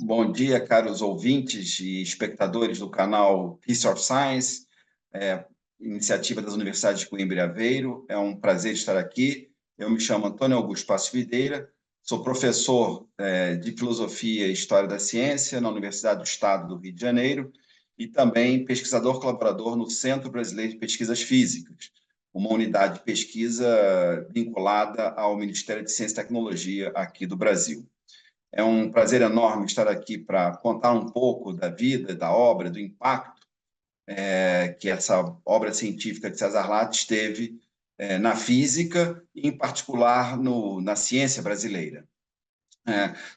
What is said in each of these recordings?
Bom dia, caros ouvintes e espectadores do canal History of Science, é, iniciativa das Universidades de Coimbra e Aveiro. É um prazer estar aqui. Eu me chamo Antônio Augusto Passos Videira, sou professor de Filosofia e História da Ciência na Universidade do Estado do Rio de Janeiro e também pesquisador colaborador no Centro Brasileiro de Pesquisas Físicas, uma unidade de pesquisa vinculada ao Ministério de Ciência e Tecnologia aqui do Brasil. É um prazer enorme estar aqui para contar um pouco da vida, da obra, do impacto que essa obra científica de César Lattes teve na física e, em particular, na ciência brasileira.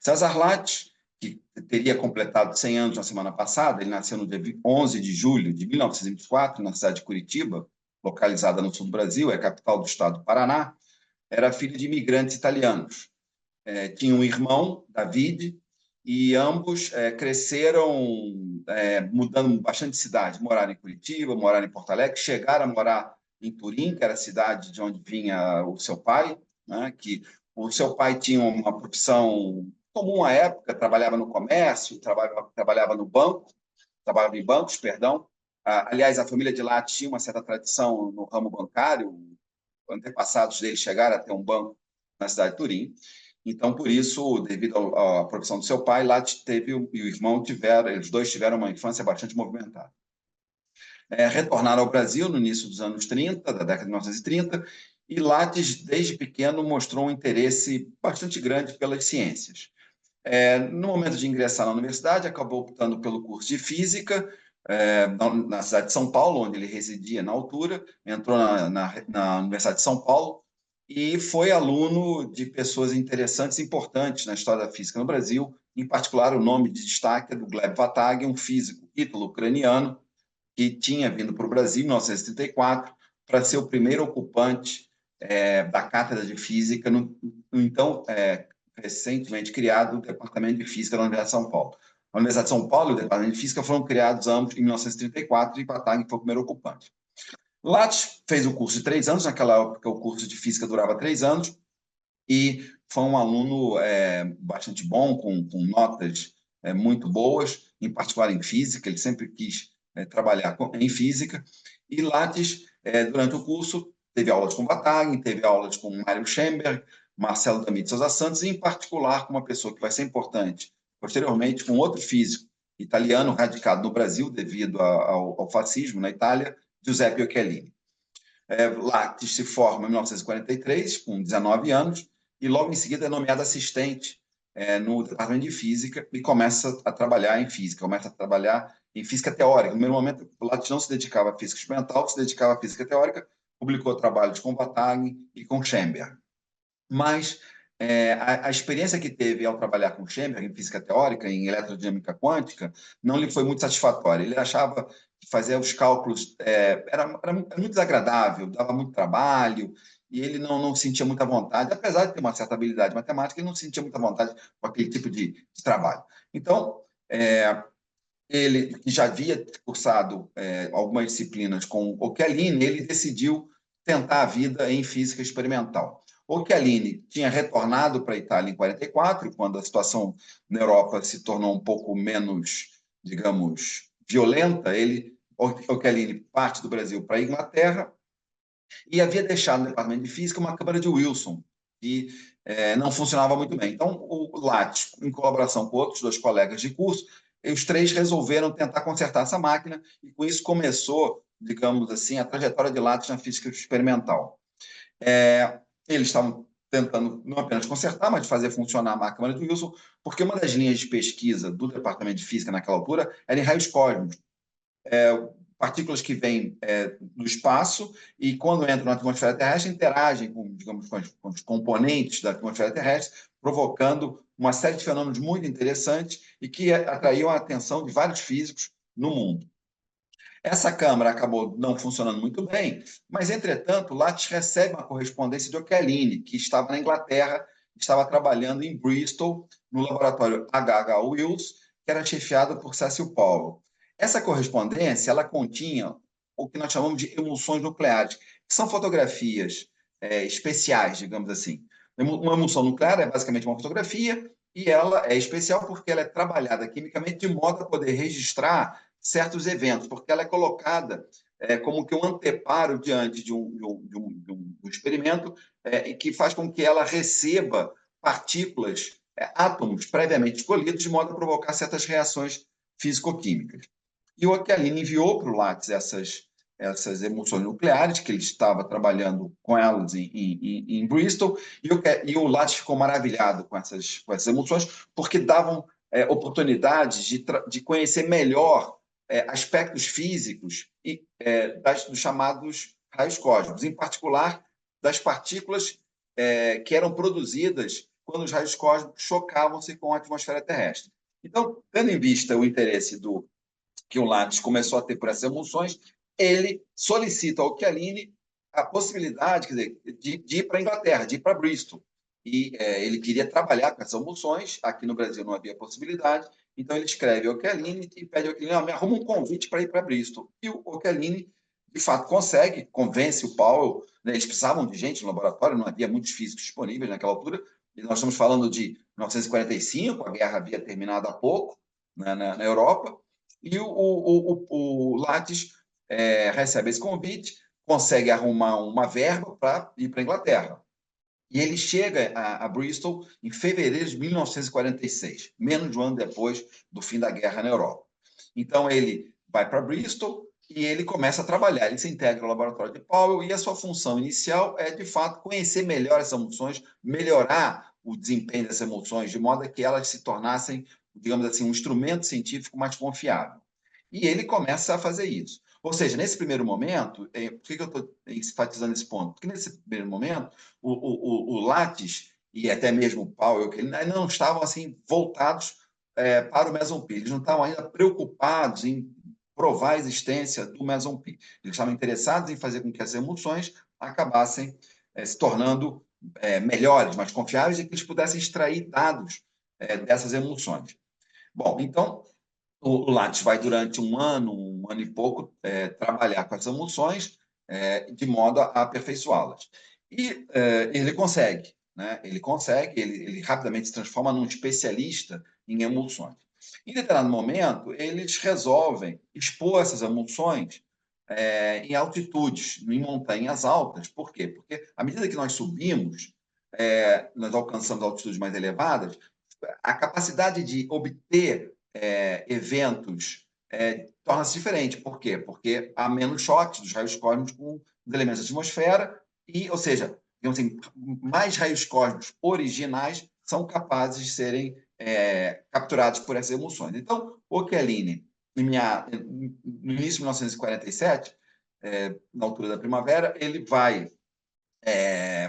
César Lattes, que teria completado 100 anos na semana passada, ele nasceu no dia 11 de julho de 1924, na cidade de Curitiba, localizada no sul do Brasil, é a capital do estado do Paraná, era filho de imigrantes italianos. Tinha um irmão, David, e ambos cresceram mudando bastante de cidade. Moraram em Curitiba, moraram em Porto Alegre, chegaram a morar em Turim, que era a cidade de onde vinha o seu pai, né, que o seu pai tinha uma profissão comum à época, trabalhava no comércio, trabalhava no banco, trabalhava em bancos, perdão. Aliás, a família de lá tinha uma certa tradição no ramo bancário, antepassados dele chegaram a ter um banco na cidade de Turim. Então, por isso, devido à profissão do seu pai, lá teve e o irmão tiveram, eles dois tiveram uma infância bastante movimentada. Retornaram ao Brasil no início dos anos 30, da década de 1930, e Lattes, desde pequeno, mostrou um interesse bastante grande pelas ciências. No momento de ingressar na universidade, acabou optando pelo curso de Física, na cidade de São Paulo, onde ele residia na altura, entrou na Universidade de São Paulo, e foi aluno de pessoas interessantes e importantes na história da física no Brasil, em particular o nome de destaque é do Gleb Vatag, um físico ítalo-ucraniano que tinha vindo para o Brasil em 1934 para ser o primeiro ocupante da cátedra de física então recentemente criado Departamento de Física da Universidade de São Paulo. A Universidade de São Paulo e o Departamento de Física foram criados ambos em 1934 e Vatag foi o primeiro ocupante. Lattes fez o curso de 3 anos, naquela época o curso de física durava 3 anos, e foi um aluno bastante bom, com notas muito boas, em particular em física, ele sempre quis trabalhar em física, e Lattes, durante o curso, teve aulas com Vatag, teve aulas com Mário Schoenberg, Marcelo Damid Souza Santos, e em particular com uma pessoa que vai ser importante, posteriormente, com outro físico italiano radicado no Brasil devido ao fascismo na Itália, Giuseppe Occhialini. Lattes se forma em 1943, com 19 anos, e logo em seguida é nomeado assistente no Departamento de Física e começa a trabalhar em física, começa a trabalhar em física teórica. No primeiro momento, Lattes não se dedicava à física experimental, se dedicava à física teórica, publicou trabalhos com Vatag e com Schoenberg. Mas a experiência que teve ao trabalhar com Schoenberg em física teórica, em eletrodinâmica quântica, não lhe foi muito satisfatória. Ele achava que fazer os cálculos era muito desagradável, dava muito trabalho, e ele não sentia muita vontade, apesar de ter uma certa habilidade matemática, ele não sentia muita vontade com aquele tipo de trabalho. Então, ele, que já havia cursado algumas disciplinas com Occhialini, ele decidiu tentar a vida em física experimental. Occhialini tinha retornado para a Itália em 44, quando a situação na Europa se tornou um pouco menos, digamos, violenta. Occhialini parte do Brasil para a Inglaterra e havia deixado no departamento de física uma câmara de Wilson, que não funcionava muito bem. Então, o Lattes, em colaboração com outros 2 colegas de curso, os 3 resolveram tentar consertar essa máquina e com isso começou, digamos assim, a trajetória de Lattes na física experimental. Eles estavam tentando não apenas consertar, mas fazer funcionar a câmara de Wilson, porque uma das linhas de pesquisa do Departamento de Física naquela altura era em raios cósmicos. Partículas que vêm do espaço e, quando entram na atmosfera terrestre, interagem digamos, com os componentes da atmosfera terrestre, provocando uma série de fenômenos muito interessantes e que atraíam a atenção de vários físicos no mundo. Essa câmara acabou não funcionando muito bem, mas, entretanto, Lattes recebe uma correspondência de Occhialini, que estava na Inglaterra, estava trabalhando em Bristol, no laboratório H.H. Wills, que era chefiado por Cécio Paulo. Essa correspondência ela continha o que nós chamamos de emulsões nucleares, que são fotografias especiais, digamos assim. Uma emulsão nuclear é basicamente uma fotografia e ela é especial porque ela é trabalhada quimicamente de modo a poder registrar certos eventos, porque ela é colocada como que um anteparo diante de um experimento que faz com que ela receba partículas, átomos previamente escolhidos, de modo a provocar certas reações físico-químicas. E o Chialini enviou para o Lattes essas emulsões nucleares, que ele estava trabalhando com elas em Bristol, e o Lattes ficou maravilhado com essas emulsões, porque davam oportunidades de conhecer melhor aspectos físicos dos chamados raios cósmicos, em particular das partículas que eram produzidas quando os raios cósmicos chocavam-se com a atmosfera terrestre. Então, tendo em vista o interesse que o Lattes começou a ter por essas emulsões, ele solicita ao Chialini a possibilidade, quer dizer, de ir para a Inglaterra, de ir para Bristol. E ele queria trabalhar com essas emulsões, aqui no Brasil não havia possibilidade, então ele escreve ao Chialini e pede ao Chialini, me arruma um convite para ir para Bristol. E o Chialini, de fato, consegue, convence o Powell, né, eles precisavam de gente no laboratório, não havia muitos físicos disponíveis naquela altura, e nós estamos falando de 1945, a guerra havia terminado há pouco, né, na Europa, e o Lattes recebe esse convite, consegue arrumar uma verba para ir para a Inglaterra. E ele chega a Bristol em fevereiro de 1946, menos de um ano depois do fim da guerra na Europa. Então, ele vai para Bristol e ele começa a trabalhar. Ele se integra ao laboratório de Powell e a sua função inicial é, de fato, conhecer melhor essas emulsões, melhorar o desempenho dessas emulsões, de modo que elas se tornassem, digamos assim, um instrumento científico mais confiável. E ele começa a fazer isso. Ou seja, nesse primeiro momento, por que eu estou enfatizando esse ponto? Porque nesse primeiro momento, o Lattes e até mesmo o Powell, que não estavam assim voltados para o Meson Pi. Eles não estavam ainda preocupados em provar a existência do Meson Pi. Eles estavam interessados em fazer com que as emulsões acabassem se tornando melhores, mais confiáveis e que eles pudessem extrair dados dessas emulsões. Bom, então, o Lattes vai durante um ano e pouco, trabalhar com as emulsões de modo a aperfeiçoá-las. E ele consegue, né? Ele rapidamente se transforma num especialista em emulsões. Em determinado momento, eles resolvem expor essas emulsões em altitudes, em montanhas altas. Por quê? Porque à medida que nós subimos, nós alcançamos altitudes mais elevadas, a capacidade de obter eventos torna-se diferente. Por quê? Porque há menos choques dos raios cósmicos com os elementos da atmosfera, ou seja, digamos assim, mais raios cósmicos originais são capazes de serem capturados por essas emulsões. Então, o Chialini, no início de 1947, na altura da primavera, ele vai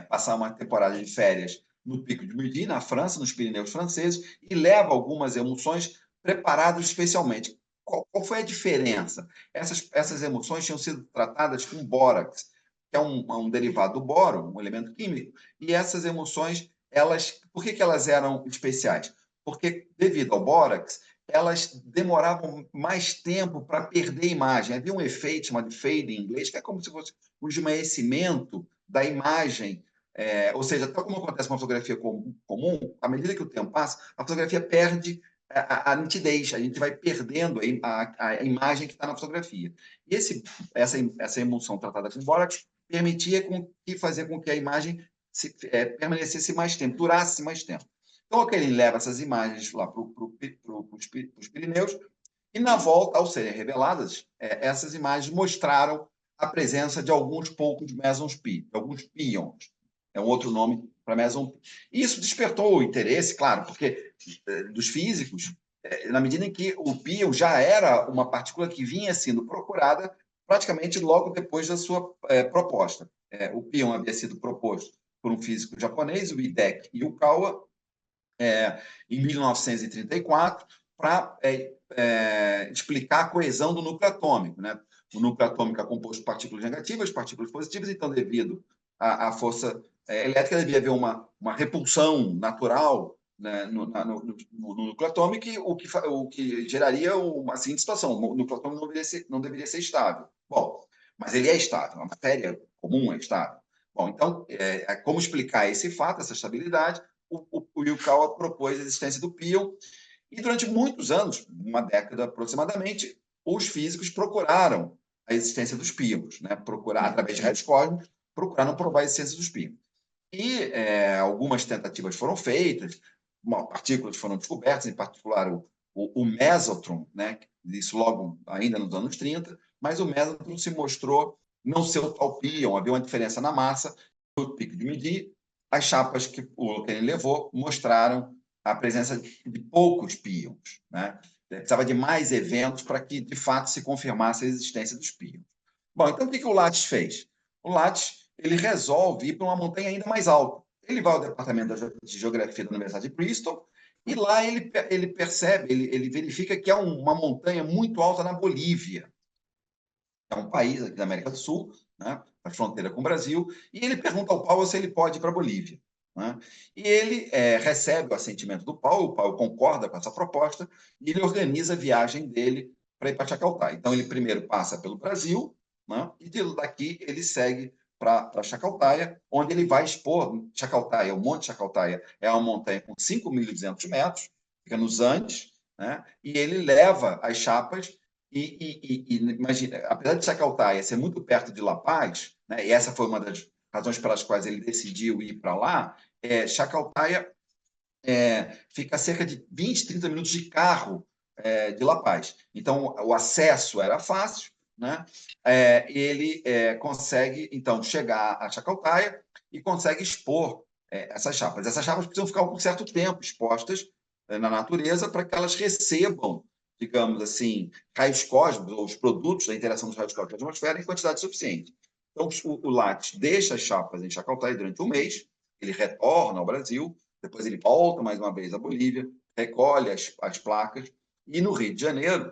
passar uma temporada de férias no Pico de Midi, na França, nos Pirineus franceses, e leva algumas emulsões preparadas especialmente. Qual foi a diferença? Essas emulsões tinham sido tratadas com bórax, que é um derivado do boro, um elemento químico, e essas emulsões, por que elas eram especiais? Porque, devido ao bórax, elas demoravam mais tempo para perder imagem. Havia um efeito chamado de fade em inglês, que é como se fosse um esmaecimento da imagem, ou seja, tal como acontece com uma fotografia comum, à medida que o tempo passa, a fotografia perde a nitidez, a gente vai perdendo a imagem que está na fotografia. E essa emulsão tratada com bórax permitia fazer com que a imagem permanecesse mais tempo, durasse mais tempo. Então, ele leva essas imagens lá para os Pirineus, e na volta, ao serem reveladas, essas imagens mostraram a presença de alguns poucos mesons pi, alguns pions. É um outro nome para meson pi. E isso despertou o interesse, claro, porque dos físicos, na medida em que o pion já era uma partícula que vinha sendo procurada praticamente logo depois da sua proposta. O pion havia sido proposto por um físico japonês, o Hideki Yukawa, em 1934, para explicar a coesão do núcleo atômico. Né? O núcleo atômico é composto de partículas negativas, partículas positivas, então, devido à força elétrica, devia haver uma repulsão natural, né, no núcleo atômico, o que geraria uma seguinte situação: o núcleo atômico não deveria ser estável. Bom, mas ele é estável, a matéria comum é estável. Bom, então, como explicar esse fato, essa estabilidade? o Yukawa propôs a existência do pion, e durante muitos anos, uma década aproximadamente, os físicos procuraram a existência dos pions, né? Através de raios cósmicos, procuraram provar a existência dos pions. E algumas tentativas foram feitas, partículas foram descobertas, em particular o mesotron, né? Isso logo ainda nos anos 30, mas o mesotron se mostrou não ser o tal pion, havia uma diferença na massa, no pico de medir, as chapas que o Lockerbie levou mostraram a presença de poucos pions, né? Precisava de mais eventos para que, de fato, se confirmasse a existência dos pions. Bom, então o que o Lattes fez? O Lattes ele resolve ir para uma montanha ainda mais alta. Ele vai ao departamento de geografia da Universidade de Bristol e lá ele percebe, ele verifica que há uma montanha muito alta na Bolívia. É um país aqui da América do Sul, né, na fronteira com o Brasil, e ele pergunta ao Paulo se ele pode ir para a Bolívia. Né? E ele recebe o assentimento do Paulo, o Paulo concorda com essa proposta, e ele organiza a viagem dele para ir para Chacaltaya. Então, ele primeiro passa pelo Brasil, né, e daqui ele segue para Chacaltaya, onde ele vai expor Chacaltaya, o Monte Chacaltaya é uma montanha com 5.200 metros, fica nos Andes, né, e ele leva as chapas imagina, apesar de Chacaltaya ser muito perto de La Paz, né, e essa foi uma das razões pelas quais ele decidiu ir para lá, Chacaltaya fica a cerca de 20, 30 minutos de carro de La Paz. Então, o acesso era fácil, né? Ele consegue, então, chegar a Chacaltaya e consegue expor essas chapas. Essas chapas precisam ficar um certo tempo expostas na natureza para que elas recebam, digamos assim, raios cósmicos, ou os produtos da interação dos raios cósmicos da atmosfera, em quantidade suficiente. Então, o Lattes deixa as chapas em Chacaltaya durante um mês, ele retorna ao Brasil, depois ele volta mais uma vez à Bolívia, recolhe as placas, e no Rio de Janeiro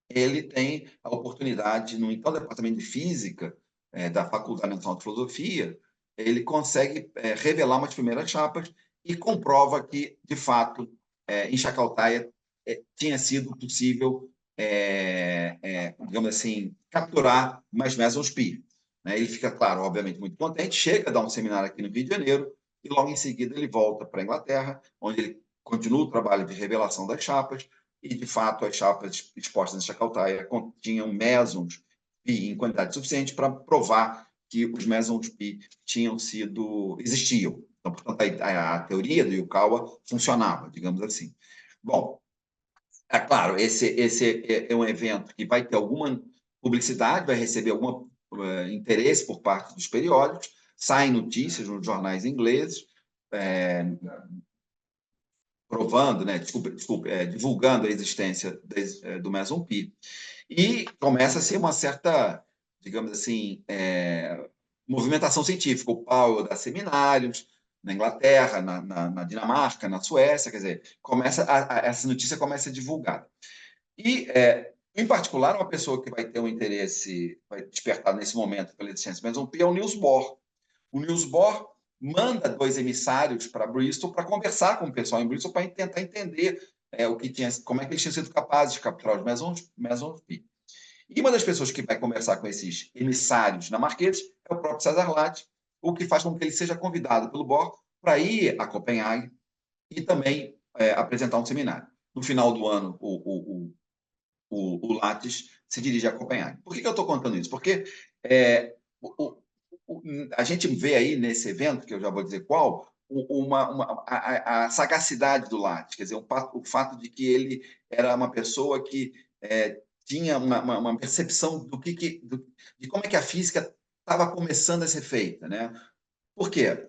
ele tem a oportunidade, no então departamento de Física da Faculdade Nacional de Filosofia, ele consegue revelar umas primeiras chapas e comprova que, de fato, em Chacaltaya tinha sido possível, digamos assim, capturar mais mesons pi. Né? Ele fica, claro, obviamente, muito contente, chega a dar um seminário aqui no Rio de Janeiro, e logo em seguida ele volta para a Inglaterra, onde ele continua o trabalho de revelação das chapas, e, de fato, as chapas expostas em Chacaltaya continham mesons pi em quantidade suficiente para provar que os mesons pi existiam. Então, portanto, a teoria do Yukawa funcionava, digamos assim. Bom, é claro, esse é um evento que vai ter alguma publicidade, vai receber algum interesse por parte dos periódicos, saem notícias nos jornais ingleses, provando, né, divulgando a existência do Meson Pi. E começa a ser uma certa, digamos assim, movimentação científica. O Paulo dá seminários na Inglaterra, na Dinamarca, na Suécia, quer dizer, essa notícia começa a ser divulgada. E, em particular, uma pessoa que vai ter um interesse, vai despertar nesse momento pela existência do Meson Pi é o Niels Bohr. O Niels Bohr manda 2 emissários para Bristol para conversar com o pessoal em Bristol para tentar entender como é que eles tinham sido capazes de capturar os mesons pi. E uma das pessoas que vai conversar com esses emissários dinamarqueses é o próprio César Lattes, o que faz com que ele seja convidado pelo Bohr para ir a Copenhague e também apresentar um seminário. No final do ano, o Lattes se dirige a Copenhague. Por que eu estou contando isso? Porque a gente vê aí nesse evento, que eu já vou dizer qual, a sagacidade do Lattes, quer dizer, o fato de que ele era uma pessoa que tinha uma percepção de como é que a física estava começando a ser feita. Né? Por quê?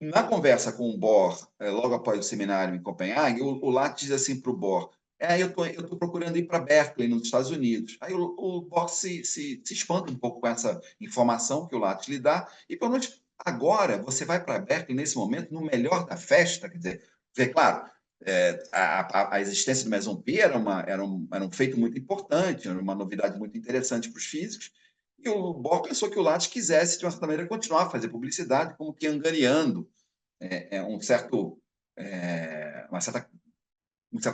Na conversa com o Bohr, logo após o seminário em Copenhague, o Lattes diz assim para o Bohr: eu estou procurando ir para Berkeley, nos Estados Unidos. Aí o Bohr se espanta um pouco com essa informação que o Lattes lhe dá, e pergunta: agora você vai para Berkeley nesse momento, no melhor da festa? Quer dizer, claro, a existência do Meson Pi era um feito muito importante, era uma novidade muito interessante para os físicos, e o Bohr pensou que o Lattes quisesse, de uma certa maneira, continuar a fazer publicidade, como que angariando um certo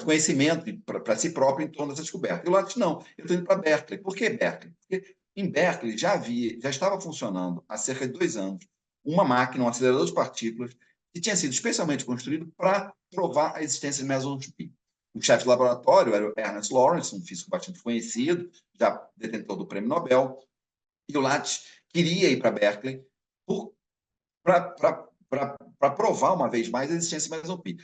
conhecimento para si próprio em torno dessa descoberta. E o Lattes, não, eu estou indo para Berkeley. Por que Berkeley? Porque em Berkeley já estava funcionando, há cerca de 2 anos, uma máquina, um acelerador de partículas, que tinha sido especialmente construído para provar a existência de mesons pi. O chefe de laboratório era o Ernest Lawrence, um físico bastante conhecido, já detentor do prêmio Nobel, e o Lattes queria ir para Berkeley para provar uma vez mais a existência de meson pi.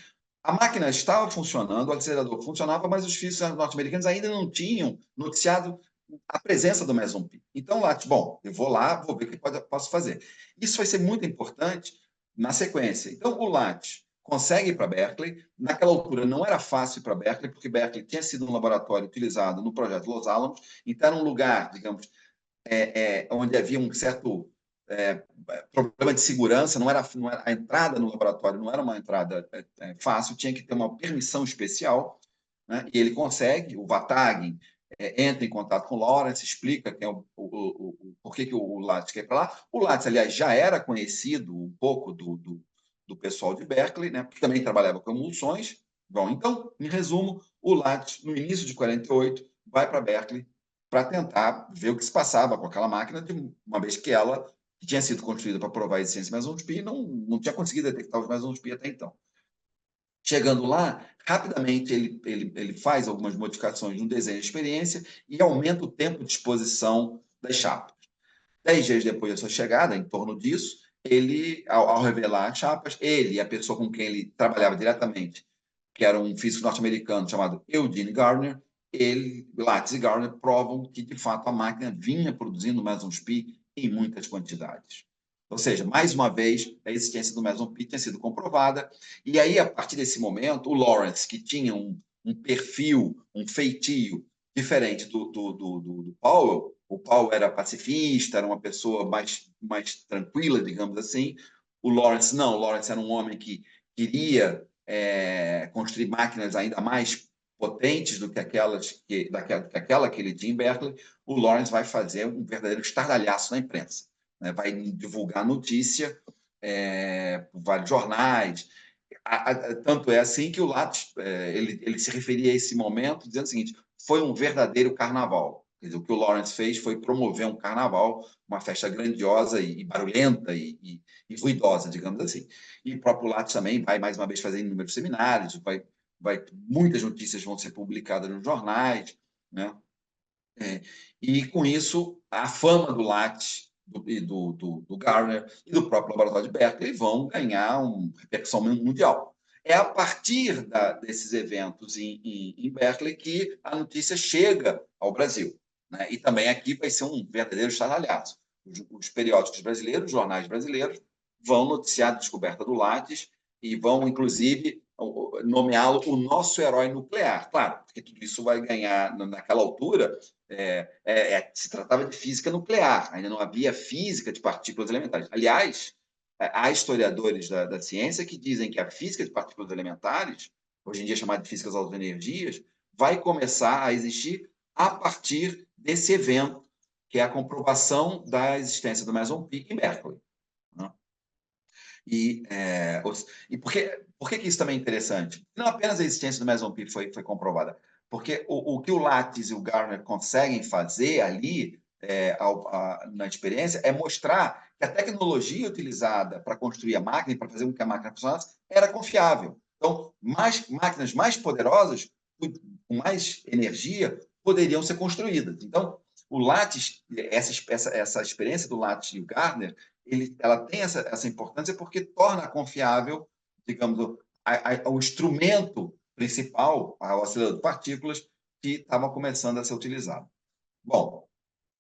A máquina estava funcionando, o acelerador funcionava, mas os físicos norte-americanos ainda não tinham noticiado a presença do meson pi. Então, Lattes, bom, eu vou lá, vou ver o que posso fazer. Isso vai ser muito importante na sequência. Então, o Lattes consegue ir para Berkeley. Naquela altura não era fácil ir para Berkeley, porque Berkeley tinha sido um laboratório utilizado no projeto Los Alamos, então era um lugar, digamos, onde havia um certo problema de segurança, não era a entrada no laboratório não era uma entrada fácil, tinha que ter uma permissão especial, né? E ele consegue, o Vatagin entra em contato com o Lawrence, explica que por que o Lattes quer ir para lá. O Lattes, aliás, já era conhecido um pouco do pessoal de Berkeley, né? Porque também trabalhava com emulsões. Bom, então, em resumo, o Lattes, no início de 48, vai para Berkeley para tentar ver o que se passava com aquela máquina, de uma vez que ela, que tinha sido construída para provar a existência de mesons pi, não tinha conseguido detectar os mesons pi até então. Chegando lá, rapidamente ele faz algumas modificações no desenho de experiência e aumenta o tempo de exposição das chapas. 10 dias depois da sua chegada, em torno disso, ele, ao revelar as chapas, ele e a pessoa com quem ele trabalhava diretamente, que era um físico norte-americano chamado Eugene Gardner, Lattes e Gardner provam que, de fato, a máquina vinha produzindo mesons pi em muitas quantidades. Ou seja, mais uma vez, a existência do meson pi tinha sido comprovada. E aí, a partir desse momento, o Lawrence, que tinha um perfil, um feitio diferente do Powell, o Powell era pacifista, era uma pessoa mais tranquila, digamos assim. O Lawrence não, o Lawrence era um homem que queria construir máquinas ainda mais potentes do que aquela que ele tinha em Berkeley. O Lawrence vai fazer um verdadeiro estardalhaço na imprensa, né? Vai divulgar notícia por vários jornais. Tanto é assim que o Lattes ele se referia a esse momento dizendo o seguinte: foi um verdadeiro carnaval. Quer dizer, o que o Lawrence fez foi promover um carnaval, uma festa grandiosa e barulhenta e ruidosa, digamos assim. E o próprio Lattes também vai, mais uma vez, fazer inúmeros seminários, muitas notícias vão ser publicadas nos jornais, né? E, com isso, a fama do Lattes, do Gardner e do próprio laboratório de Berkeley vão ganhar uma repercussão mundial. É a partir desses eventos em Berkeley que a notícia chega ao Brasil, né? E também aqui vai ser um verdadeiro estardalhaço. Os periódicos brasileiros, os jornais brasileiros, vão noticiar a descoberta do Lattes e vão, inclusive, nomeá-lo o nosso herói nuclear. Claro, porque tudo isso vai ganhar, naquela altura, se tratava de física nuclear, ainda não havia física de partículas elementares. Aliás, há historiadores da ciência que dizem que a física de partículas elementares, hoje em dia chamada de física das altas energias, vai começar a existir a partir desse evento, que é a comprovação da existência do meson pi em Berkeley. Né? E por que isso também é interessante? Não apenas a existência do meson pi foi comprovada, porque o que o Lattes e o Gardner conseguem fazer ali na experiência é mostrar que a tecnologia utilizada para construir a máquina, para fazer com que a máquina funcionasse, era confiável. Então, máquinas mais poderosas, com mais energia, poderiam ser construídas. Então, o Lattes, essa experiência do Lattes e o Gardner, ela tem essa importância porque torna confiável, digamos, o instrumento principal, o acelerador de partículas, que estava começando a ser utilizado. Bom,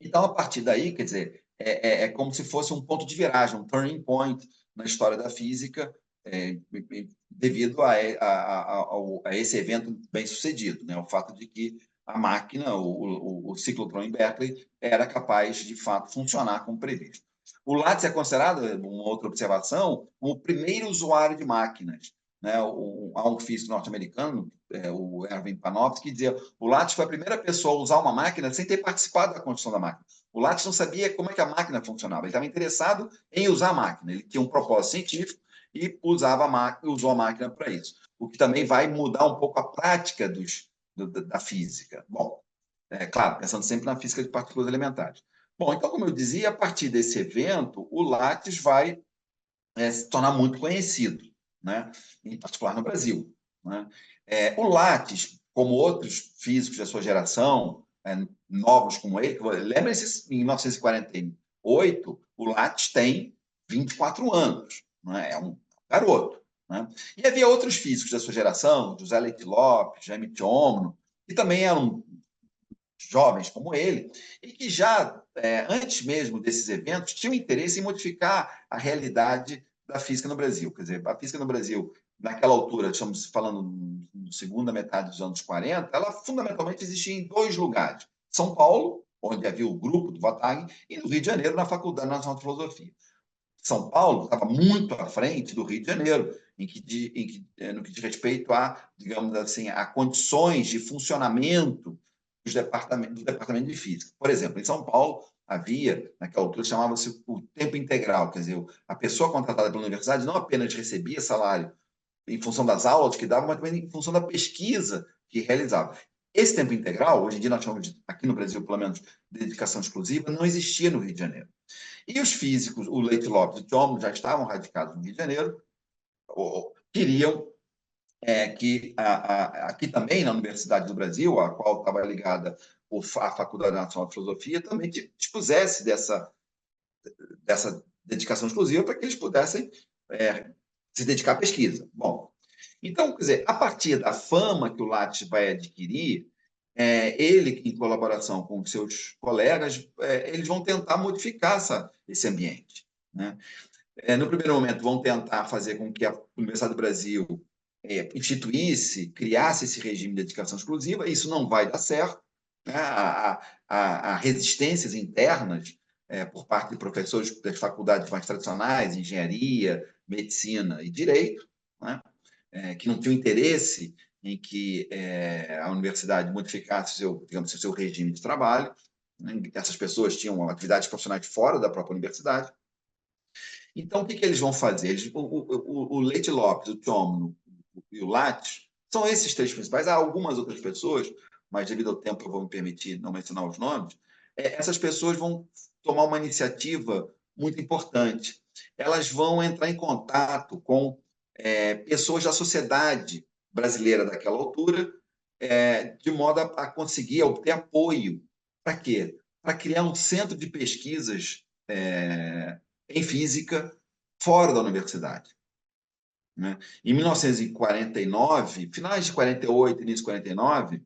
então, a partir daí, quer dizer, é como se fosse um ponto de viragem, um turning point na história da física, devido a esse evento bem sucedido, né? O fato de que a máquina, o ciclotron em Berkeley, era capaz, de fato, funcionar como previsto. O Lattes é considerado, uma outra observação, o primeiro usuário de máquinas. Né? Há um físico norte-americano, o Erwin Panofsky, que dizia o Lattes foi a primeira pessoa a usar uma máquina sem ter participado da construção da máquina. O Lattes não sabia como é que a máquina funcionava, ele estava interessado em usar a máquina, ele tinha um propósito científico e usou a máquina para isso. O que também vai mudar um pouco a prática da física. Bom, claro, pensando sempre na física de partículas elementares. Bom, então, como eu dizia, a partir desse evento, o Lattes vai se tornar muito conhecido. né? Em particular no Brasil, né? O Lattes, como outros físicos da sua geração, novos como ele, lembre-se, em 1948, o Lattes tem 24 anos, né? É um garoto, né? E havia outros físicos da sua geração, José Leite Lopes, Jaime Tchomno, que também eram jovens como ele, e que já, antes mesmo desses eventos, tinham interesse em modificar a realidade da física no Brasil. Quer dizer, a física no Brasil, naquela altura, estamos falando na segunda metade dos anos 40, ela fundamentalmente existia em dois lugares. São Paulo, onde havia o grupo do Vatag, e no Rio de Janeiro, na Faculdade Nacional de Filosofia. São Paulo estava muito à frente do Rio de Janeiro, no que diz respeito a, digamos assim, a condições de funcionamento do departamento de física. Por exemplo, em São Paulo havia, naquela altura, chamava-se o tempo integral, quer dizer, a pessoa contratada pela universidade não apenas recebia salário em função das aulas que dava, mas também em função da pesquisa que realizava. Esse tempo integral, hoje em dia nós chamamos, aqui no Brasil, pelo menos, de dedicação exclusiva, não existia no Rio de Janeiro. E os físicos, o Leite Lopes e o Tchomno, já estavam radicados no Rio de Janeiro, queriam que aqui também, na Universidade do Brasil, a qual estava ligada a Faculdade Nacional de Filosofia, também dispusesse dessa dedicação exclusiva para que eles pudessem se dedicar à pesquisa. Bom, então, quer dizer, a partir da fama que o Lattes vai adquirir, ele, em colaboração com os seus colegas, eles vão tentar modificar esse ambiente, né? No primeiro momento, vão tentar fazer com que a Universidade do Brasil instituísse, criasse esse regime de dedicação exclusiva. Isso não vai dar certo, né? Há resistências internas por parte de professores das faculdades mais tradicionais, engenharia, medicina e direito, né? Que não tinham interesse em que a universidade modificasse digamos, o seu regime de trabalho, né? Essas pessoas tinham atividades profissionais fora da própria universidade. Então, o que eles vão fazer? O Leite Lopes, o Tchomno e o Lattes são esses três principais. Há algumas outras pessoas, mas devido ao tempo eu vou me permitir não mencionar os nomes. Essas pessoas vão tomar uma iniciativa muito importante. Elas vão entrar em contato com pessoas da sociedade brasileira daquela altura, de modo a conseguir obter apoio. Para quê? Para criar um centro de pesquisas em física fora da universidade, né? Em 1949, finais de 48, início de 49,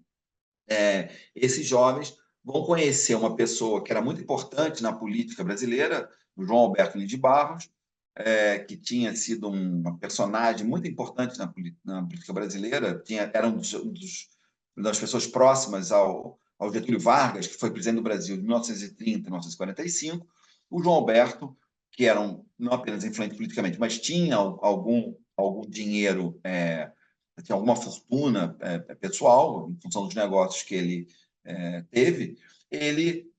esses jovens vão conhecer uma pessoa que era muito importante na política brasileira, o João Alberto Lins de Barros, que tinha sido uma personagem muito importante na política brasileira, era das pessoas próximas ao Getúlio Vargas, que foi presidente do Brasil de 1930 a 1945. O João Alberto, que era não apenas influente politicamente, mas tinha algum dinheiro, tinha alguma fortuna pessoal, em função dos negócios que ele teve, ele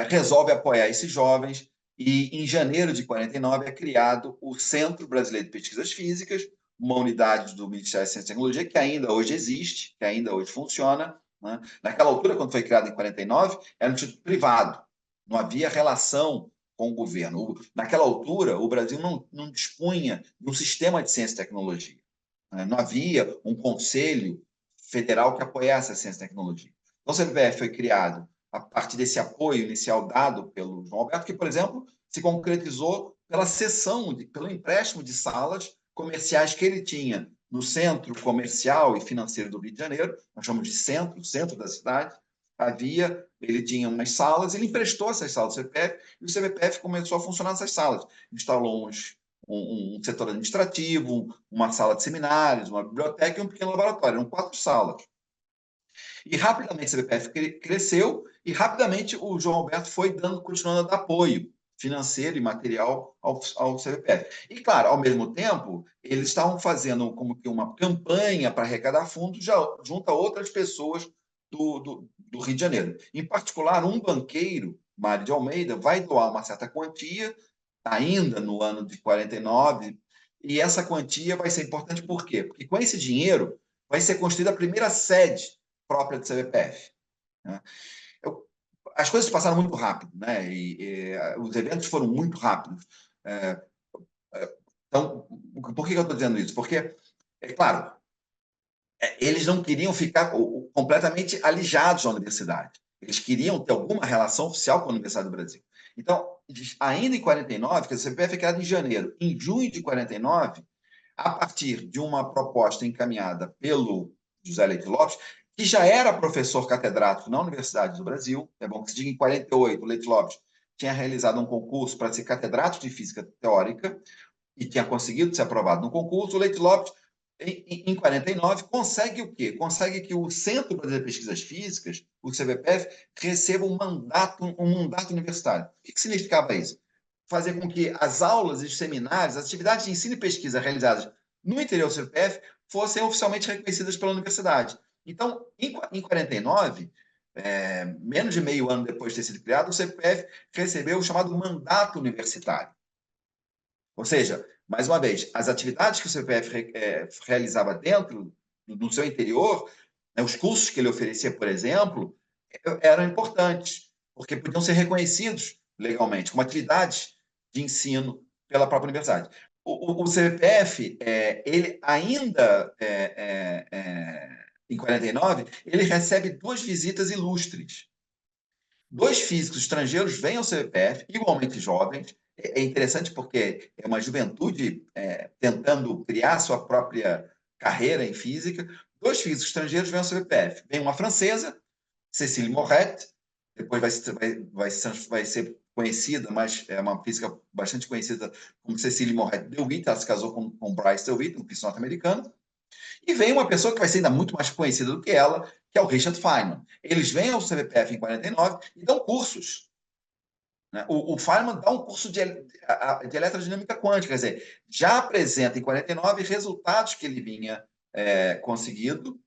resolve apoiar esses jovens e, em janeiro de 49, é criado o Centro Brasileiro de Pesquisas Físicas, uma unidade do Ministério da Ciência e Tecnologia que ainda hoje existe, que ainda hoje funciona, né? Naquela altura, quando foi criado em 49, era um instituto privado, não havia relação com o governo. Naquela altura, o Brasil não dispunha de um sistema de ciência e tecnologia. Não havia um conselho federal que apoiasse a ciência e tecnologia. Então, o CBPF foi criado a partir desse apoio inicial dado pelo João Alberto, que, por exemplo, se concretizou pela cessão, pelo empréstimo de salas comerciais que ele tinha no centro comercial e financeiro do Rio de Janeiro, nós chamamos de centro da cidade. Ele tinha umas salas, ele emprestou essas salas ao CBPF, e o CBPF começou a funcionar nessas salas. Instalou um setor administrativo, uma sala de seminários, uma biblioteca e um pequeno laboratório. Eram 4 salas. E rapidamente o CBPF cresceu e rapidamente o João Alberto foi continuando a dar apoio financeiro e material ao CBPF. E, claro, ao mesmo tempo, eles estavam fazendo como que uma campanha para arrecadar fundos junto a outras pessoas do Rio de Janeiro. Em particular, um banqueiro, Mário de Almeida, vai doar uma certa quantia, ainda no ano de 49, e essa quantia vai ser importante por quê? Porque com esse dinheiro vai ser construída a primeira sede própria do CBPF, né? As coisas passaram muito rápido, né? Os eventos foram muito rápidos. Então, por que eu estou dizendo isso? Porque, é claro, eles não queriam ficar completamente alijados da universidade. Eles queriam ter alguma relação oficial com a Universidade do Brasil. Então, ainda em 49, que o CPF foi criado em janeiro, em junho de 49, a partir de uma proposta encaminhada pelo José Leite Lopes, que já era professor catedrático na Universidade do Brasil, é bom que se diga, em 48, o Leite Lopes tinha realizado um concurso para ser catedrático de física teórica e tinha conseguido ser aprovado no concurso. O Leite Lopes, em 49, consegue o quê? Consegue que o Centro Brasileiro de Pesquisas Físicas, o CBPF, receba um mandato universitário. O que significava isso? Fazer com que as aulas e os seminários, as atividades de ensino e pesquisa realizadas no interior do CBPF fossem oficialmente reconhecidas pela universidade. Então, em 49, menos de meio ano depois de ter sido criado, o CBPF recebeu o chamado mandato universitário. Ou seja, mais uma vez, as atividades que o CPF realizava dentro do seu interior, né, os cursos que ele oferecia, por exemplo, eram importantes, porque podiam ser reconhecidos legalmente como atividades de ensino pela própria universidade. O CPF, ele ainda, em 49, ele recebe duas visitas ilustres. Dois físicos estrangeiros vêm ao CPF, igualmente jovens. É interessante porque é uma juventude tentando criar sua própria carreira em física. Dois físicos estrangeiros vêm ao CPF. Vem uma francesa, Cécile Morret, depois vai ser conhecida, mas é uma física bastante conhecida como Cécile Morret DeWitt. Ela se casou com Bryce DeWitt, um físico norte-americano. E vem uma pessoa que vai ser ainda muito mais conhecida do que ela, que é o Richard Feynman. Eles vêm ao CBPF em 49 e dão cursos. Né? O Feynman dá um curso de eletrodinâmica quântica, quer dizer, já apresenta em 49 resultados que ele vinha conseguindo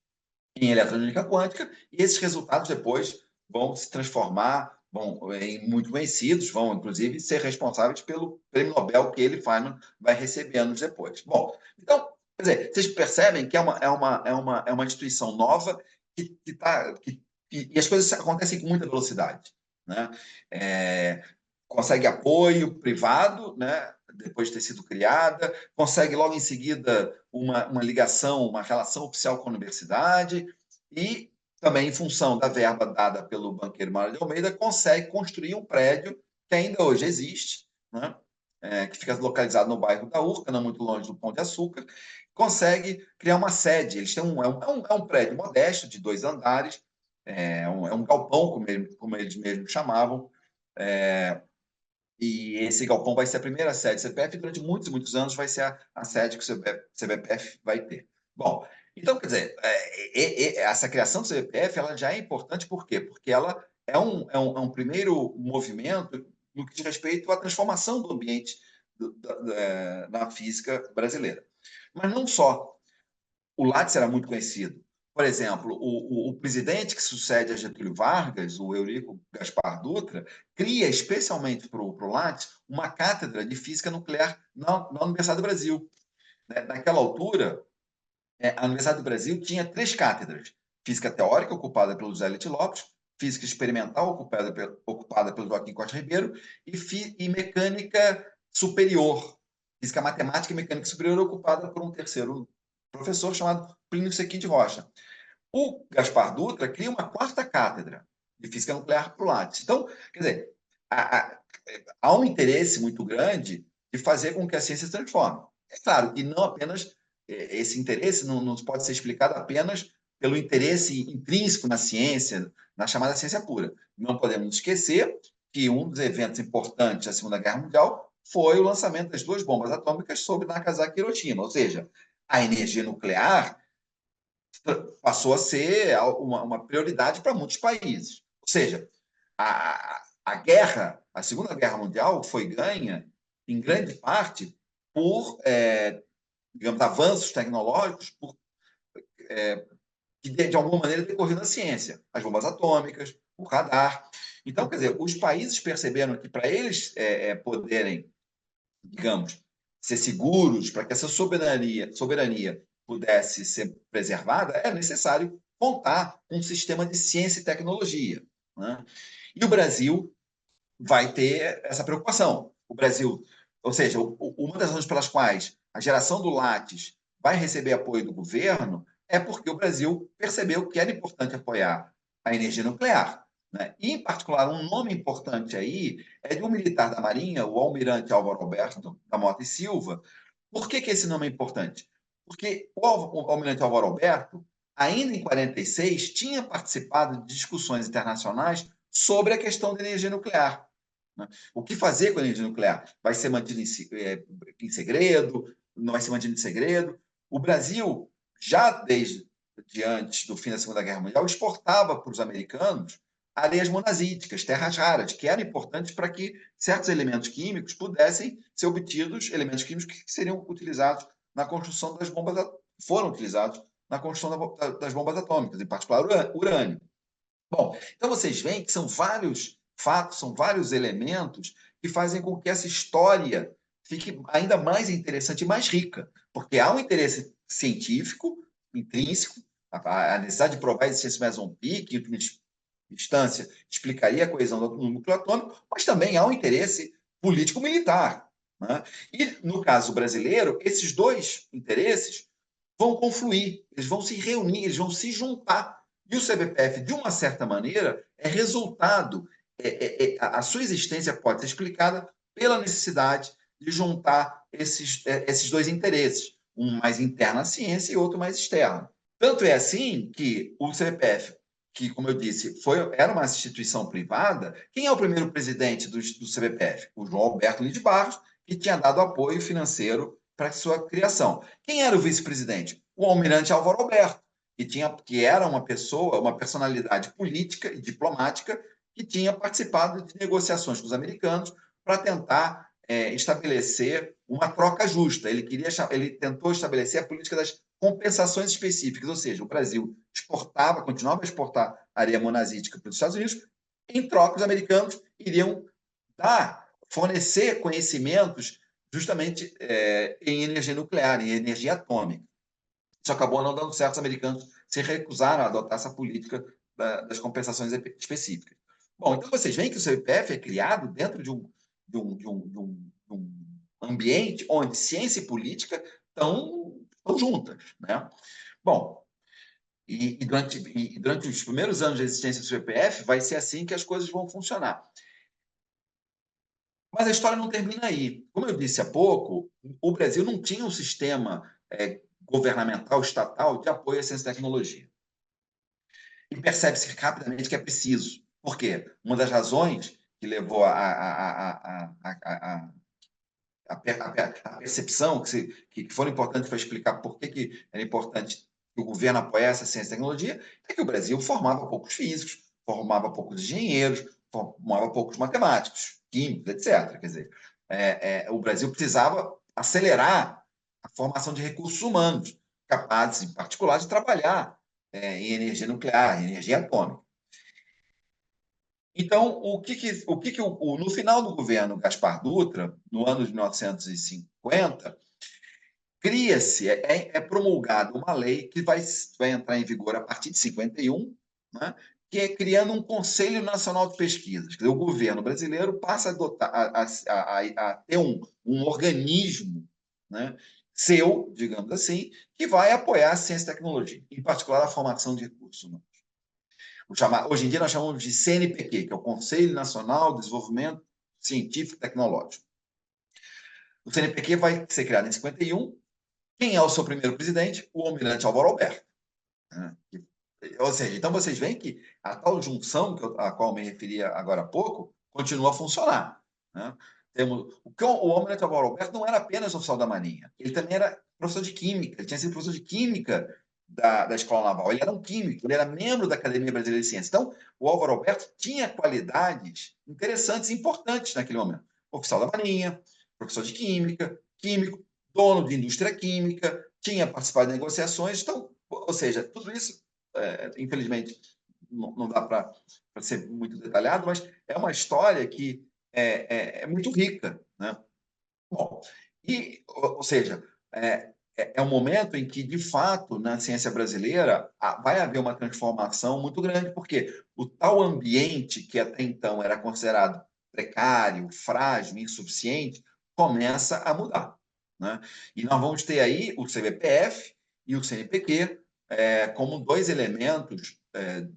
em eletrodinâmica quântica, e esses resultados depois vão se transformar em muito conhecidos, vão inclusive ser responsáveis pelo prêmio Nobel que ele, Feynman, vai receber anos depois. Bom, então, quer dizer, vocês percebem que é uma instituição nova e as coisas acontecem com muita velocidade. Né? Consegue apoio privado, né? Depois de ter sido criada, consegue logo em seguida uma ligação, uma relação oficial com a universidade e também, em função da verba dada pelo banqueiro Mário de Almeida, consegue construir um prédio que ainda hoje existe, né? Que fica localizado no bairro da Urca, não muito longe do Pão de Açúcar, consegue criar uma sede. Eles têm um prédio modesto, de 2 andares, é um galpão, como eles mesmos chamavam, e esse galpão vai ser a primeira sede do CBPF e durante muitos, muitos anos vai ser a sede que o CBPF vai ter. Bom, então, quer dizer, essa criação do CBPF ela já é importante, por quê? Porque ela é um primeiro movimento no que diz respeito à transformação do ambiente na física brasileira. Mas não só. O Lattes era muito conhecido. Por exemplo, o presidente que sucede a Getúlio Vargas, o Eurico Gaspar Dutra, cria especialmente para o Lattes uma cátedra de física nuclear na Universidade do Brasil. Naquela altura, a Universidade do Brasil tinha 3 cátedras: física teórica, ocupada pelo José Leite Lopes, física experimental, ocupada pelo Joaquim Costa Ribeiro, e mecânica superior, física matemática e mecânica superior, ocupada por um terceiro professor chamado Plínio Sequim de Rocha. O Gaspar Dutra cria uma 4ª cátedra de física nuclear para o Lattes. Então, quer dizer, há um interesse muito grande de fazer com que a ciência se transforme. É claro que não apenas esse interesse não pode ser explicado apenas pelo interesse intrínseco na ciência, na chamada ciência pura. Não podemos esquecer que um dos eventos importantes da Segunda Guerra Mundial foi o lançamento das 2 bombas atômicas sobre Nagasaki e Hiroshima, ou seja, a energia nuclear passou a ser uma prioridade para muitos países. Ou seja, a guerra, a Segunda Guerra Mundial foi ganha, em grande parte, por, digamos, avanços tecnológicos que, de alguma maneira, decorreram na ciência. As bombas atômicas, o radar. Então, quer dizer, os países perceberam que para eles poderem, digamos, ser seguros, para que essa soberania pudesse ser preservada, é necessário contar com um sistema de ciência e tecnologia. Né? E o Brasil vai ter essa preocupação. O Brasil, ou seja, uma das razões pelas quais a geração do Lattes vai receber apoio do governo é porque o Brasil percebeu que era importante apoiar a energia nuclear. Né? E, em particular, um nome importante aí é de um militar da Marinha, o almirante Álvaro Alberto da Mota e Silva. Por que esse nome é importante? Porque o almirante Álvaro Alberto, ainda em 46, tinha participado de discussões internacionais sobre a questão da energia nuclear. Né? O que fazer com a energia nuclear? Vai ser mantido em segredo? Não vai ser mantido em segredo? O Brasil, já desde antes do fim da Segunda Guerra Mundial, exportava para os americanos areias monazíticas, terras raras, que eram importantes para que certos elementos químicos pudessem ser obtidos, elementos químicos que seriam utilizados na construção das bombas, foram utilizados na construção das bombas atômicas, em particular urânio. Bom, então vocês veem que são vários fatos, são vários elementos que fazem com que essa história fique ainda mais interessante e mais rica, porque há um interesse científico intrínseco, a necessidade de provar a existência do meson pi, que, em última instância, explicaria a coesão do núcleo atômico, mas também há um interesse político-militar. Né? E, no caso brasileiro, esses dois interesses vão confluir, eles vão se reunir, eles vão se juntar. E o CBPF, de uma certa maneira, é resultado, a sua existência pode ser explicada pela necessidade de juntar esses dois interesses, um mais interno à ciência e outro mais externo. Tanto é assim que o CBPF, que, como eu disse, era uma instituição privada, quem é o primeiro presidente do CBPF? O João Alberto Lins Barros, que tinha dado apoio financeiro para sua criação. Quem era o vice-presidente? O almirante Álvaro Alberto, que era uma pessoa, uma personalidade política e diplomática que tinha participado de negociações com os americanos para tentar estabelecer uma troca justa. Ele tentou estabelecer a política das compensações específicas, ou seja, o Brasil continuava a exportar areia monazítica para os Estados Unidos, em troca os americanos iriam fornecer conhecimentos justamente em energia nuclear, em energia atômica. Isso acabou não dando certo, os americanos se recusaram a adotar essa política das compensações específicas. Bom, então vocês veem que o CBPF é criado dentro de um ambiente onde ciência e política estão juntas. Né? Bom, durante os primeiros anos de existência do CBPF, vai ser assim que as coisas vão funcionar. Mas a história não termina aí. Como eu disse há pouco, o Brasil não tinha um sistema governamental, estatal, de apoio à ciência e tecnologia. E percebe-se rapidamente que é preciso. Por quê? Uma das razões que levou a percepção, que foram importantes para explicar por que era importante que o governo apoiasse a ciência e tecnologia, é que o Brasil formava poucos físicos, formava poucos engenheiros, formava poucos matemáticos, químicos, etc. Quer dizer, o Brasil precisava acelerar a formação de recursos humanos, capazes, em particular, de trabalhar em energia nuclear, em energia atômica. Então, no final do governo Gaspar Dutra, no ano de 1950, cria-se, promulgada uma lei que vai entrar em vigor a partir de 51, né, que é criando um Conselho Nacional de Pesquisas. Quer dizer, o governo brasileiro passa a ter um organismo, né, seu, digamos assim, que vai apoiar a ciência e tecnologia, em particular a formação de recursos humanos. Hoje em dia nós chamamos de CNPq, que é o Conselho Nacional de Desenvolvimento Científico e Tecnológico. O CNPq vai ser criado em 51. Quem é o seu primeiro presidente? O almirante Álvaro Alberto. Ou seja, então vocês veem que a tal junção a qual me referia agora há pouco continua a funcionar. Né? O almirante Álvaro Alberto não era apenas oficial da Marinha, ele também era professor de Química, ele tinha sido professor de Química da Escola Naval, ele era um químico, ele era membro da Academia Brasileira de Ciências. Então, o Álvaro Alberto tinha qualidades interessantes e importantes naquele momento. Oficial da Marinha, professor de Química, químico, dono de indústria química, tinha participado de negociações, então, ou seja, tudo isso, infelizmente, não dá para ser muito detalhado, mas é uma história que é muito rica. Né? Bom, ou seja, é um momento em que, de fato, na ciência brasileira, vai haver uma transformação muito grande, porque o tal ambiente que até então era considerado precário, frágil, insuficiente, começa a mudar, né? E nós vamos ter aí o CBPF e o CNPq como dois elementos,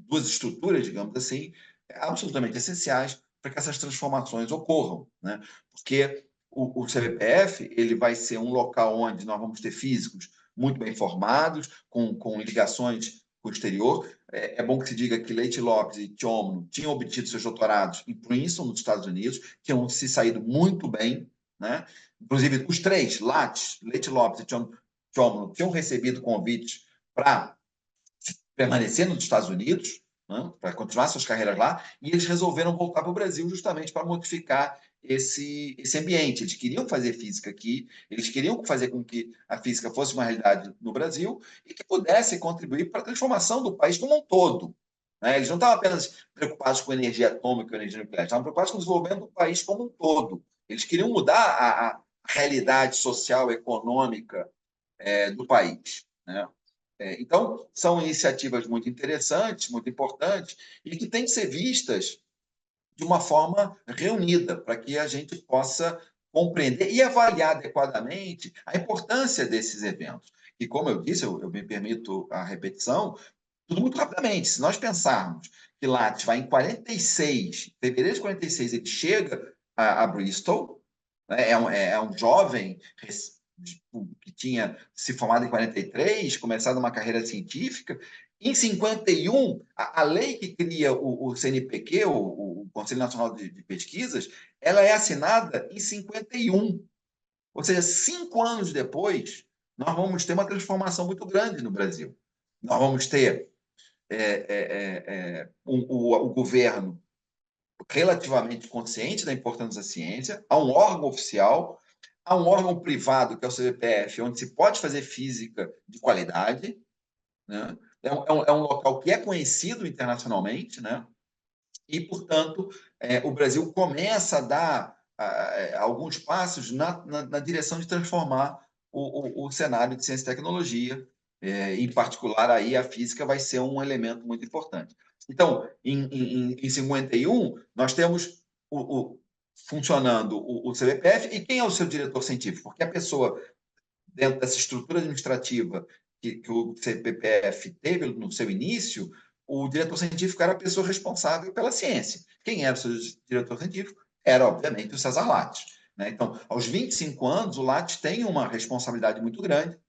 duas estruturas, digamos assim, absolutamente essenciais para que essas transformações ocorram, né? Porque o CBPF ele vai ser um local onde nós vamos ter físicos muito bem formados, com ligações com o exterior. É bom que se diga que Leite Lopes e Tchomno tinham obtido seus doutorados em Princeton, nos Estados Unidos, tinham se saído muito bem, né? Inclusive, os três, Lattes, Leite Lopes e Tchomno, tinham recebido convites para permanecer nos Estados Unidos, né, para continuar suas carreiras lá, e eles resolveram voltar para o Brasil justamente para modificar esse ambiente. Eles queriam fazer física aqui, eles queriam fazer com que a física fosse uma realidade no Brasil e que pudesse contribuir para a transformação do país como um todo. Né? Eles não estavam apenas preocupados com energia atômica ou energia nuclear, estavam preocupados com o desenvolvimento do país como um todo. Eles queriam mudar a realidade social, econômica do país. Né? Então, são iniciativas muito interessantes, muito importantes, e que têm que ser vistas de uma forma reunida, para que a gente possa compreender e avaliar adequadamente a importância desses eventos. E, como eu disse, eu me permito a repetição, tudo muito rapidamente. Se nós pensarmos que Lattes vai em 46, fevereiro de 46, ele chega a Bristol, né, é um jovem que tinha se formado em 43, começado uma carreira científica. Em 51, a lei que cria o CNPq, o Conselho Nacional de Pesquisas, ela é assinada em 51. Ou seja, 5 anos depois, nós vamos ter uma transformação muito grande no Brasil. Nós vamos ter o governo relativamente consciente da importância da ciência, há um órgão oficial, há um órgão privado, que é o CBPF, onde se pode fazer física de qualidade, né? É um local que é conhecido internacionalmente, né? E, portanto, o Brasil começa a dar alguns passos na direção de transformar o cenário de ciência e tecnologia, em particular, aí a física vai ser um elemento muito importante. Então, em 51, nós temos funcionando o CBPF, e quem é o seu diretor científico? Porque a pessoa, dentro dessa estrutura administrativa que o CBPF teve no seu início, o diretor científico era a pessoa responsável pela ciência. Quem era o seu diretor científico? Era, obviamente, o César Lattes. Né? Então, aos 25 anos, o Lattes tem uma responsabilidade muito grande,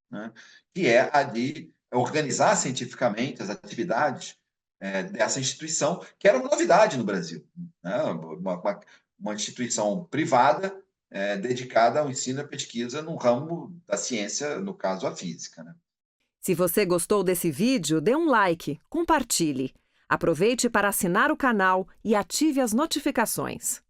né? Que é a de organizar cientificamente as atividades dessa instituição, que era uma novidade no Brasil. Né? Uma instituição privada dedicada ao ensino e à pesquisa no ramo da ciência, no caso, a física. Né? Se você gostou desse vídeo, dê um like, compartilhe. Aproveite para assinar o canal e ative as notificações.